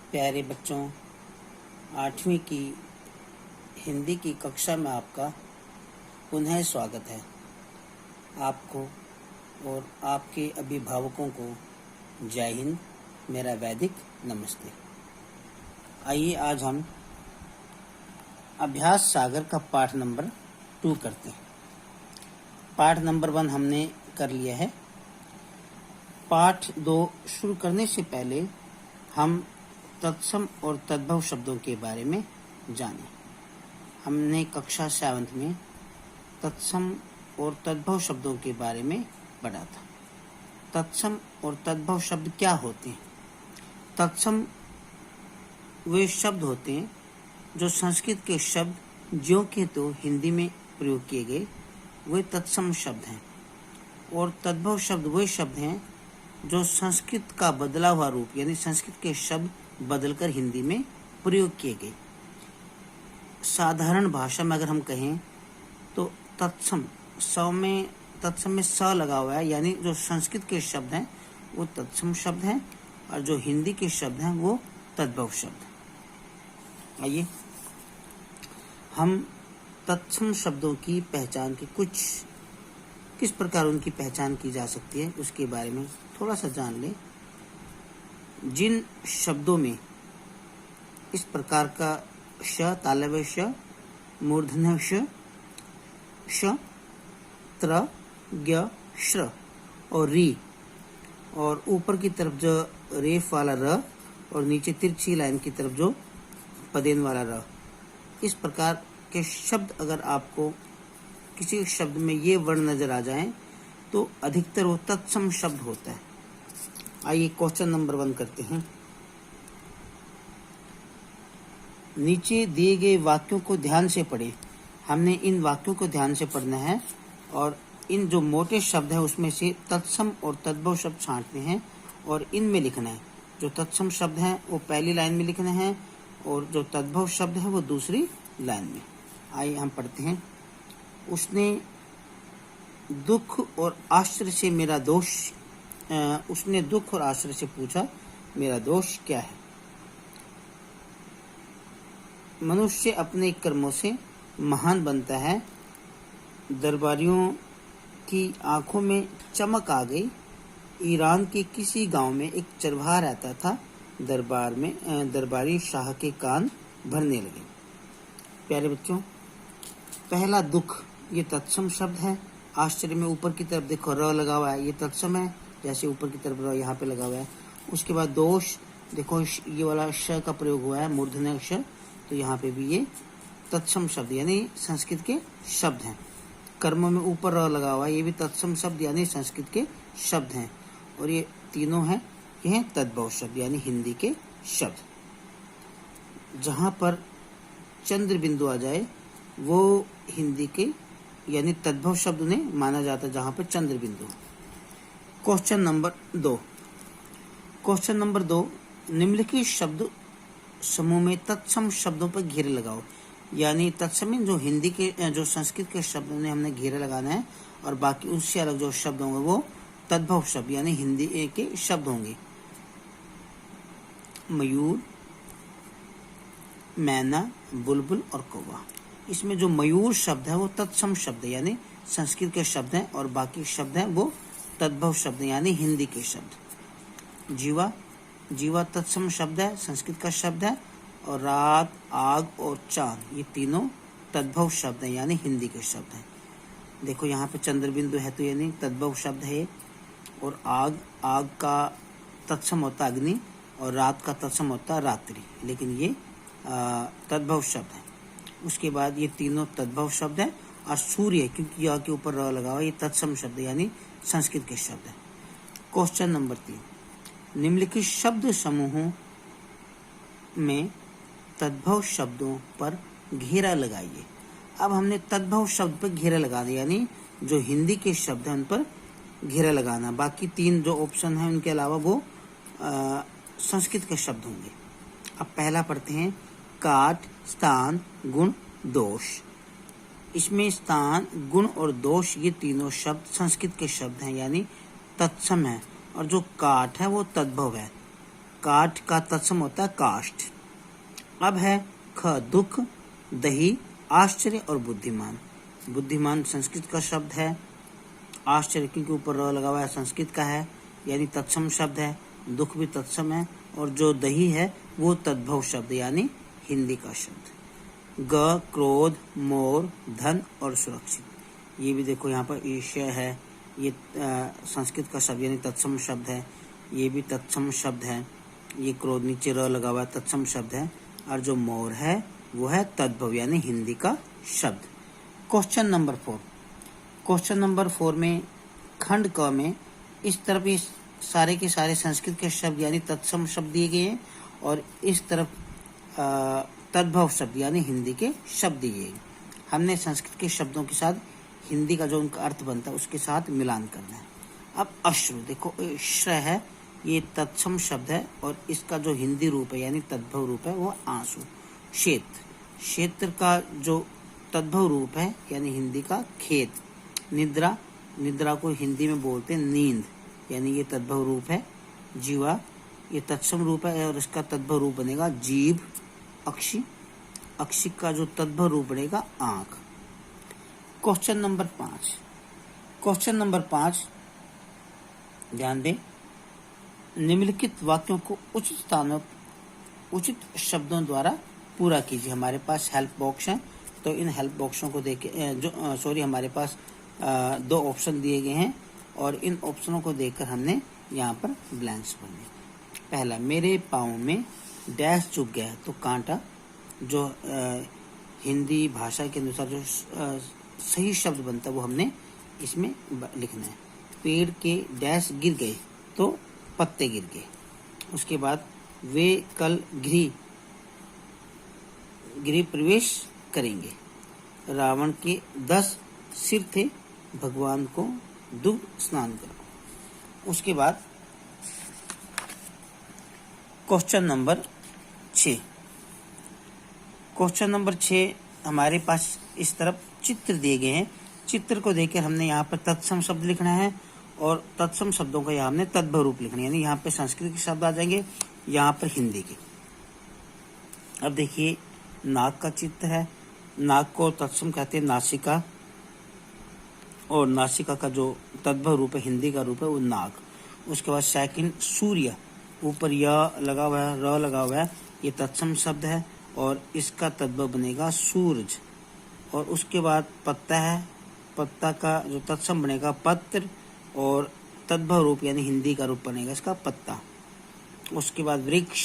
प्यारे बच्चों, 8वीं की हिंदी की कक्षा में आपका पुनः स्वागत है। आपको और आपके अभिभावकों को जय हिंद, मेरा वैदिक नमस्ते। आइए आज हम अभ्यास सागर का पाठ नंबर 2 करते हैं। पाठ नंबर 1 हमने कर लिया है। पाठ 2 शुरू करने से पहले हम तत्सम और तद्भव शब्दों के बारे में जानें। हमने कक्षा 7 में तत्सम और तद्भव शब्दों के बारे में पढ़ा था। तत्सम और तद्भव शब्द क्या होते हैं? तत्सम वे शब्द होते हैं जो संस्कृत के शब्द ज्यों के तो हिंदी में प्रयोग किए गए, वे तत्सम शब्द हैं। और तद्भव शब्द वे शब्द हैं जो संस्कृत का बदला हुआ रूप, यानी संस्कृत के शब्द बदलकर हिंदी में प्रयोग किए गए। साधारण भाषा में अगर हम कहें तो तत्सम में स लगा हुआ है, यानी जो संस्कृत के शब्द हैं वो तत्सम शब्द हैं और जो हिंदी के शब्द हैं वो तद्भव शब्द। आइए हम तत्सम शब्दों की पहचान की किस प्रकार उनकी पहचान की जा सकती है उसके बारे में थोड़ा सा जान लें। जिन शब्दों में इस प्रकार का श, तालव्य श, मूर्धन्य श, त्र, ज्ञ, श्र और री, और ऊपर की तरफ जो रेफ वाला र और नीचे तिरछी लाइन की तरफ जो पदेन वाला र, इस प्रकार के शब्द अगर आपको किसी शब्द में ये वर्ण नजर आ जाएं तो अधिकतर वो तत्सम शब्द होता है। आइए क्वेश्चन नंबर 1 करते हैं। नीचे दिए गए वाक्यों को ध्यान से पढ़ें। हमने इन वाक्यों को ध्यान से पढ़ना है और इन जो मोटे शब्द है उसमें से तत्सम और तद्भव शब्द छांटने हैं और इनमें लिखना है। जो तत्सम शब्द हैं वो पहली लाइन में लिखना है और जो तद्भव शब्द है वो दूसरी लाइन में। आइए हम पढ़ते हैं। उसने दुख और आश्चर्य से मेरा दोष उसने दुख और आश्चर्य से पूछा, मेरा दोष क्या है? मनुष्य अपने कर्मों से महान बनता है। दरबारियों की आंखों में चमक आ गई। ईरान के किसी गांव में एक चरवाहा रहता था। दरबारी शाह के कान भरने लगे। प्यारे बच्चों, पहला दुख ये तत्सम शब्द है। आश्चर्य में ऊपर की तरफ देखो र लगा हुआ है, ये तत्सम है, जैसे ऊपर की तरफ र यहाँ पे लगा हुआ है। उसके बाद दोष देखो, ये वाला श का प्रयोग हुआ है, मूर्धन्य श, तो यहाँ पे भी ये तत्सम शब्द यानी संस्कृत के शब्द हैं। कर्म में ऊपर र लगा हुआ है, ये भी तत्सम शब्द यानी संस्कृत के शब्द हैं। और ये तीनों हैं, ये हैं तद्भव शब्द यानी हिंदी के शब्द। जहाँ पर चंद्र बिंदु आ जाए वो हिंदी के यानी तद्भव शब्द ने माना जाता है, जहाँ पर चंद्र बिंदु। क्वेश्चन नंबर 2, निम्नलिखित शब्द समूह में तत्सम शब्दों पर घेरे लगाओ। यानी तत्सम जो हिंदी के जो संस्कृत के शब्द ने हमने घेरे लगाना है और बाकी उससे अलग जो शब्द होंगे वो तद्भव शब्द यानी हिंदी के शब्द होंगे। मयूर, मैना, बुलबुल और कौवा। इसमें जो मयूर शब्द है वो तत्सम शब्द है यानी संस्कृत के शब्द हैं और बाकी शब्द हैं वो तद्भव शब्द यानी हिंदी के शब्द। जीवा तत्सम शब्द है, संस्कृत का शब्द है। और रात, आग और चांद ये तीनों तद्भव शब्द हैं यानी हिंदी के शब्द हैं। देखो यहाँ पे चंद्र बिंदु है तो यानी तद्भव शब्द है। और आग का तत्सम होता अग्नि और रात का तत्सम होता रात्रि, लेकिन ये तद्भव शब्द है। उसके बाद ये तीनों तद्भव शब्द है। और सूर्य, क्योंकि यहाँ के ऊपर र लगा हुआ, ये तत्सम शब्द यानी संस्कृत के शब्द है। क्वेश्चन नंबर 3, निम्नलिखित शब्द समूहों में तद्भव शब्दों पर घेरा लगाइए। अब हमने तद्भव शब्द पर घेरा लगा दिया, यानी जो हिंदी के शब्द हैं उन पर घेरा लगाना। बाकी 3 जो ऑप्शन हैं उनके अलावा वो संस्कृत के शब्द होंगे। अब पहला पढ़ते हैं, काट, स्थान, गुण, दोष। इसमें स्थान, गुण और दोष ये तीनों शब्द संस्कृत के शब्द हैं यानी तत्सम है। और जो काट है वो तद्भव है। काठ का तत्सम होता है काष्ठ। अब है ख, दुख, दही, आश्चर्य और बुद्धिमान। बुद्धिमान संस्कृत का शब्द है, आश्चर्य क्योंकि ऊपर र लगा हुआ है संस्कृत का है यानी तत्सम शब्द है, दुख भी तत्सम है, और जो दही है वो तद्भव शब्द यानी हिंदी का शब्द। ग, क्रोध, मोर, धन और सुरक्षित। ये भी देखो यहाँ पर ईर्ष्या है, ये संस्कृत का शब्द यानी तत्सम शब्द है, ये भी तत्सम शब्द है। ये क्रोध नीचे र लगा हुआ तत्सम शब्द है, और जो मोर है वो है तद्भव यानी हिंदी का शब्द। Question number 4। क्वेश्चन नंबर 4 में खंड क में इस तरफ इस सारे के सारे संस्कृत के शब्द यानी तत्सम शब्द दिए गए हैं, और इस तरफ तद्भव शब्द यानी हिंदी के शब्द दिए गए। हमने संस्कृत के शब्दों के साथ हिंदी का जो उनका अर्थ बनता है उसके साथ मिलान करना है। अब अश्रु देखो, श्र है, ये तत्सम शब्द है, और इसका जो हिंदी रूप है यानी तद्भव रूप है वो आंसू। क्षेत्र, क्षेत्र का जो तद्भव रूप है यानी हिंदी का खेत। निद्रा, निद्रा को हिंदी में बोलते हैं नींद, यानी ये तद्भव रूप है। जीवा, ये तत्सम रूप है और इसका तद्भव रूप बनेगा जीभ। अक्षी, अक्षी का जो तद्भव रूप बनेगा आंख। Question number 5। क्वेश्चन नंबर 5 ध्यान दें, निम्नलिखित वाक्यों को उचित स्थानों उचित शब्दों द्वारा पूरा कीजिए। हमारे पास हेल्प बॉक्स है, तो इन हेल्प बॉक्सों को देख हमारे पास 2 ऑप्शन दिए गए हैं, और इन ऑप्शनों को देखकर हमने यहाँ पर ब्लैंक्स भरने। पहला, मेरे पाँव में डैश चुभ गया, तो कांटा जो हिंदी भाषा के अनुसार जो सही शब्द बनता है वो हमने इसमें लिखना है। पेड़ के डैश गिर गए, तो पत्ते गिर गए। उसके बाद वे कल गृह प्रवेश करेंगे। रावण के 10 सिर थे, भगवान को दुग्ध स्नान करो। उसके बाद क्वेश्चन नंबर 6। क्वेश्चन नंबर 6 हमारे पास इस तरफ चित्र दिए गए हैं। चित्र को देखकर हमने यहाँ पर तत्सम शब्द लिखना है, और तत्सम शब्दों का यहाँ हमने तद्भव रूप लिखना है, यानी यहाँ पे संस्कृत के शब्द आ जाएंगे, यहाँ पर हिंदी के। अब देखिए, नाक का चित्र है। नाक को तत्सम कहते हैं नासिका, और नासिका का जो तद्भव रूप है हिंदी का रूप है वो नाक। उसके बाद सेकंड, सूर्य, ऊपर य लगा हुआ है, र लगा हुआ है, ये तत्सम शब्द है, और इसका तद्भव बनेगा सूरज। और उसके बाद पत्ता है, पत्ता का जो तत्सम बनेगा पत्र, और तद्भव रूप यानी हिंदी का रूप बनेगा इसका पत्ता। उसके बाद वृक्ष,